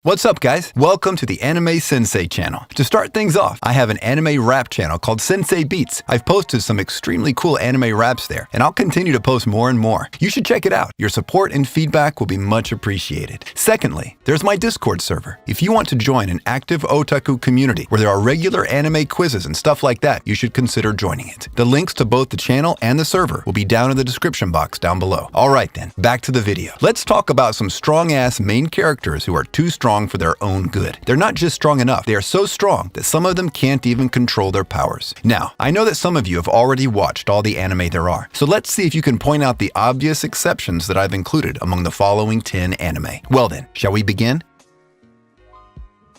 What's up, guys? Welcome to the Anime Sensei channel. To start things off, I have an anime rap channel called Sensei Beats. I've posted some extremely cool anime raps there, and I'll continue to post more and more. You should check it out. Your support and feedback will be much appreciated. Secondly, there's my Discord server. If you want to join an active otaku community where there are regular anime quizzes and stuff like that, you should consider joining it. The links to both the channel and the server will be down in the description box down below. Alright then, back to the video. Let's talk about some strong-ass main characters who are too strong for their own good. They're not just strong enough, they are so strong that some of them can't even control their powers. Now, I know that some of you have already watched all the anime there are, so let's see if you can point out the obvious exceptions that I've included among the following 10 anime. Well then, shall we begin?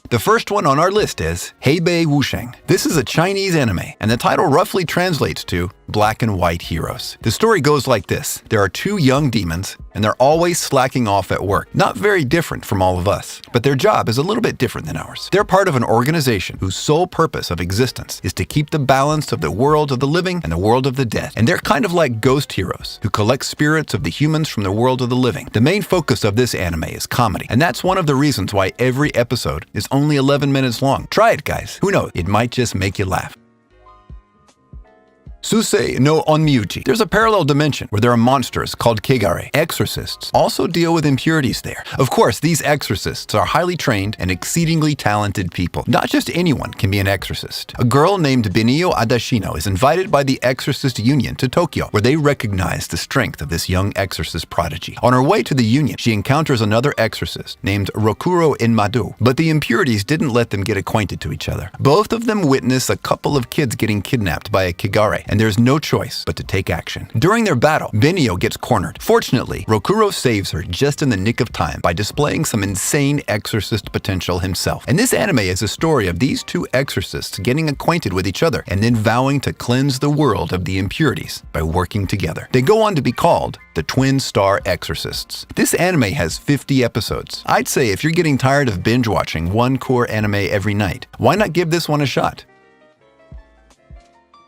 The first one on our list is 𝐒𝐡𝐚𝐧𝐬𝐭. This is a Chinese anime, and the title roughly translates to Black and White Heroes. The story goes like this. There are two young demons, and they're always slacking off at work. Not very different from all of us, but their job is a little bit different than ours. They're part of an organization whose sole purpose of existence is to keep the balance of the world of the living and the world of the dead. And they're kind of like ghost heroes who collect spirits of the humans from the world of the living. The main focus of this anime is comedy, and that's one of the reasons why every episode is only 11 minutes long. Try it, guys. Who knows? It might just make you laugh. 𝐒𝐮𝐩𝐸 no ōnmyuji. There's a parallel dimension where there are monsters called 𝐜𝐡𝐚𝐧𝐧𝐞𝐥. Exorcists also deal with impurities there. Of course, these exorcists are highly trained and exceedingly talented people. Not just anyone can be an exorcist. A girl named Benio Adashino is invited by the Exorcist Union to Tokyo, where they recognize the strength of this young exorcist prodigy. On her way to the union, she encounters another exorcist named Rokuro Inmadu, but the impurities didn't let them get acquainted to each other. Both of them witness a couple of kids getting kidnapped by a 𝐜𝐡𝐚𝐧𝐽, and there's no choice but to take action. During their battle, Benio gets cornered. Fortunately, Rokuro saves her just in the nick of time by displaying some insane exorcist potential himself. And this anime is a story of these two exorcists getting acquainted with each other and then vowing to cleanse the world of the impurities by working together. They go on to be called the Twin Star Exorcists. This anime has 50 episodes. I'd say if you're getting tired of binge watching one core anime every night, why not give this one a shot?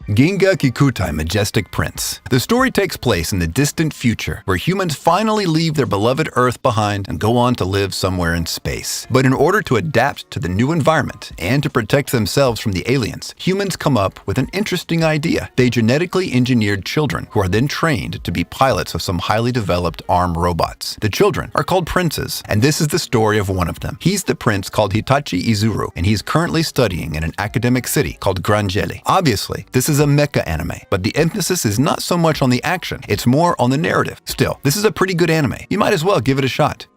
𝐼𝐻𝐽𝐻 Kikutai Majestic Prince. The story takes place in the distant future, where humans finally leave their beloved Earth behind and go on to live somewhere in space. But in order to adapt to the new environment and to protect themselves from the aliens, humans come up with an interesting idea. They genetically engineered children who are then trained to be pilots of some highly developed armed robots. The children are called princes, and this is the story of one of them. He's the prince called Hitachi Izuru, and he's currently studying in an academic city called 𝐻𝐻𝐽𝐻. Obviously, this is a mecha anime, but the emphasis is not so much on the action, it's more on the narrative. Still, this is a pretty good anime. You might as well give it a shot.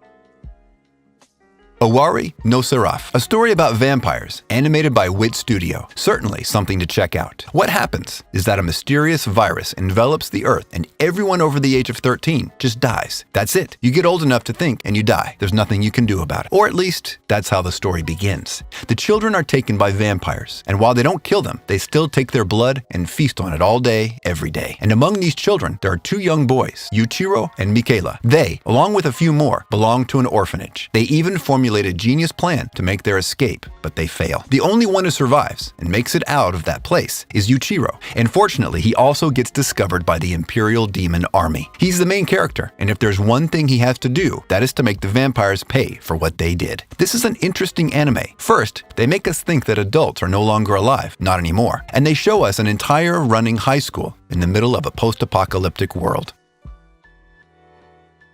ōwari no Seraph, a story about vampires, animated by WIT Studio. Certainly something to check out. What happens is that a mysterious virus envelops the Earth and everyone over the age of 13 just dies. That's it. You get old enough to think and you die. There's nothing you can do about it. Or at least, that's how the story begins. The children are taken by vampires, and while they don't kill them, they still take their blood and feast on it all day, every day. And among these children, there are two young boys, Yuichiro and Michaela. They, along with a few more, belong to an orphanage. They even formulate a genius plan to make their escape, but they fail. The only one who survives and makes it out of that place is Yuichiro, and fortunately he also gets discovered by the Imperial Demon Army. He's the main character, and if there's one thing he has to do, that is to make the vampires pay for what they did. This is an interesting anime. First, they make us think that adults are no longer alive, not anymore, and they show us an entire running high school in the middle of a post-apocalyptic world.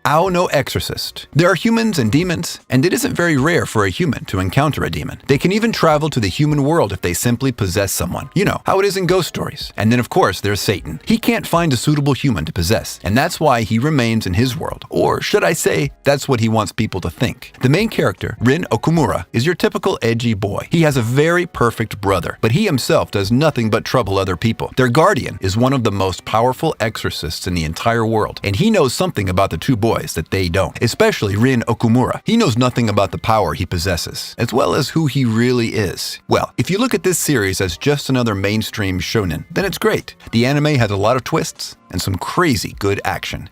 𝐴O no Exorcist. There are humans and demons, and it isn't very rare for a human to encounter a demon. They can even travel to the human world if they simply possess someone. You know, how it is in ghost stories. And then of course there's Satan. He can't find a suitable human to possess, and that's why he remains in his world. Or should I say, that's what he wants people to think. The main character, Rin Okumura, is your typical edgy boy. He has a very perfect brother, but he himself does nothing but trouble other people. Their guardian is one of the most powerful exorcists in the entire world, and he knows something about the two boys that they don't, especially Rin Okumura. He knows nothing about the power he possesses, as well as who he really is. Well, if you look at this series as just another mainstream shonen, then it's great. The anime has a lot of twists and some crazy good action.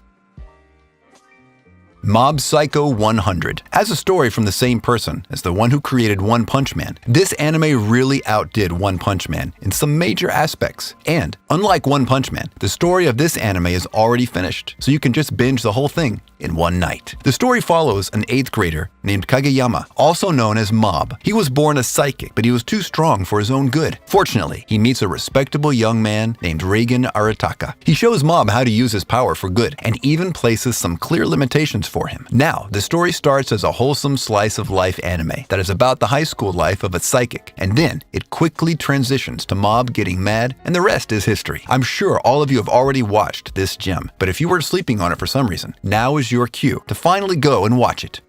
Mob Psycho 100 has a story from the same person as the one who created One Punch Man. This anime really outdid One Punch Man in some major aspects. And, unlike One Punch Man, the story of this anime is already finished, so you can just binge the whole thing in one night. The story follows an 8th grader named Kageyama, also known as Mob. He was born a psychic, but he was too strong for his own good. Fortunately, he meets a respectable young man named Reigen Arataka. He shows Mob how to use his power for good, and even places some clear limitations for him. Now, the story starts as a wholesome slice of life anime that is about the high school life of a psychic, and then it quickly transitions to Mob getting mad, and the rest is history. I'm sure all of you have already watched this gem, but if you were sleeping on it for some reason, now is your cue to finally go and watch it.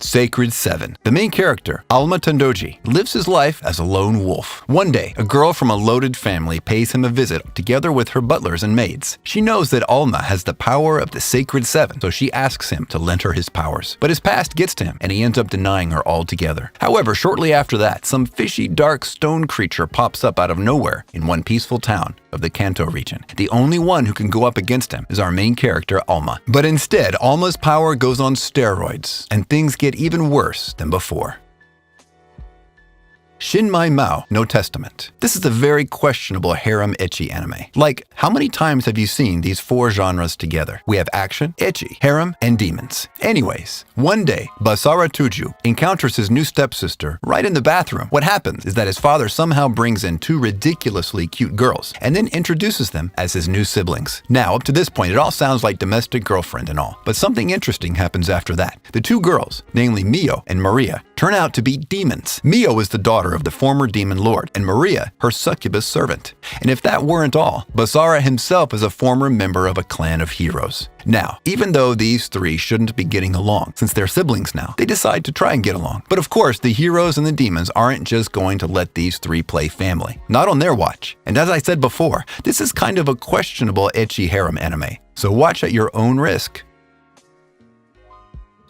Sacred 7. The main character, Alma Tendoji, lives his life as a lone wolf. One day, a girl from a loaded family pays him a visit together with her butlers and maids. She knows that Alma has the power of the Sacred 7, so she asks him to lend her his powers. But his past gets to him, and he ends up denying her altogether. However, shortly after that, some fishy, dark stone creature pops up out of nowhere in one peaceful town of the Kanto region. The only one who can go up against him is our main character, Alma. But instead, Alma's power goes on steroids, and things get even worse than before. Shinmai Mao no Testament. This is a very questionable harem ecchi anime. Like, how many times have you seen these 4 genres together? We have action, ecchi, harem, and demons. Anyways, one day, Basara Tuju encounters his new stepsister right in the bathroom. What happens is that his father somehow brings in 2 ridiculously cute girls and then introduces them as his new siblings. Now, up to this point, it all sounds like domestic girlfriend and all, but something interesting happens after that. The 2 girls, namely Mio and Maria, turn out to be demons. Mio is the daughter of the former demon lord, and Maria, her succubus servant. And if that weren't all, Basara himself is a former member of a clan of heroes. Now, even though these 3 shouldn't be getting along, since they're siblings now, they decide to try and get along. But of course, the heroes and the demons aren't just going to let these 3 play family. Not on their watch. And as I said before, this is kind of a questionable ecchi harem anime, so watch at your own risk.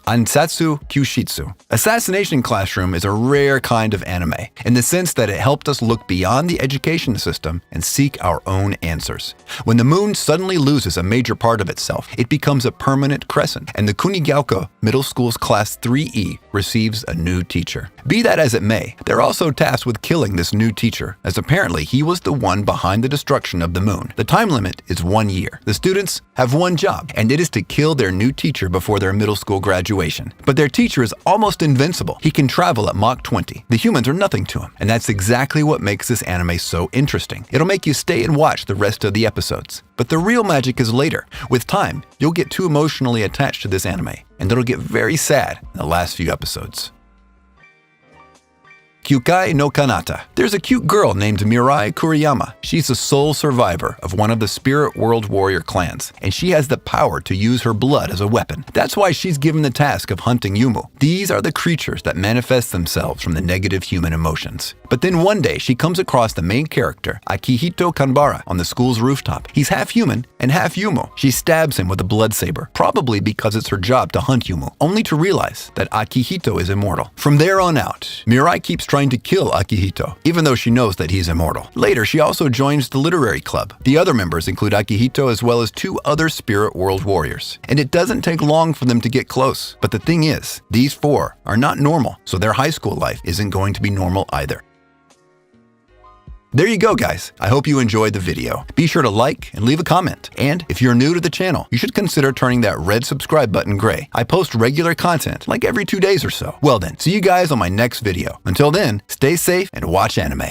Ansatsu Kyushitsu. Assassination Classroom is a rare kind of anime, in the sense that it helped us look beyond the education system and seek our own answers. When the moon suddenly loses a major part of itself, it becomes a permanent crescent, and the 𝐒𝐮𝐲𝐽 Middle School's Class 3E receives a new teacher. Be that as it may, they're also tasked with killing this new teacher, as apparently he was the one behind the destruction of the moon. The time limit is 1 year. The students have one job, and it is to kill their new teacher before their middle school graduation. But their teacher is almost invincible. He can travel at Mach 20. The humans are nothing to him. And that's exactly what makes this anime so interesting. It'll make you stay and watch the rest of the episodes. But the real magic is later. With time, you'll get too emotionally attached to this anime, and it'll get very sad in the last few episodes. Kyukai no Kanata. There's a cute girl named Mirai Kuriyama. She's the sole survivor of one of the Spirit World Warrior clans, and she has the power to use her blood as a weapon. That's why she's given the task of hunting Yumu. These are the creatures that manifest themselves from the negative human emotions. But then one day, she comes across the main character, Akihito Kanbara, on the school's rooftop. He's half human and half Yumu. She stabs him with a blood saber, probably because it's her job to hunt Yumu, only to realize that Akihito is immortal. From there on out, Mirai keeps trying to kill Akihito, even though she knows that he's immortal. Later, she also joins the literary club. The other members include Akihito as well as 2 other Spirit World Warriors. And it doesn't take long for them to get close. But the thing is, these 4 are not normal, so their high school life isn't going to be normal either. There you go, guys. I hope you enjoyed the video. Be sure to like and leave a comment. And if you're new to the channel, you should consider turning that red subscribe button gray. I post regular content like every 2 days or so. Well then, see you guys on my next video. Until then, stay safe and watch anime.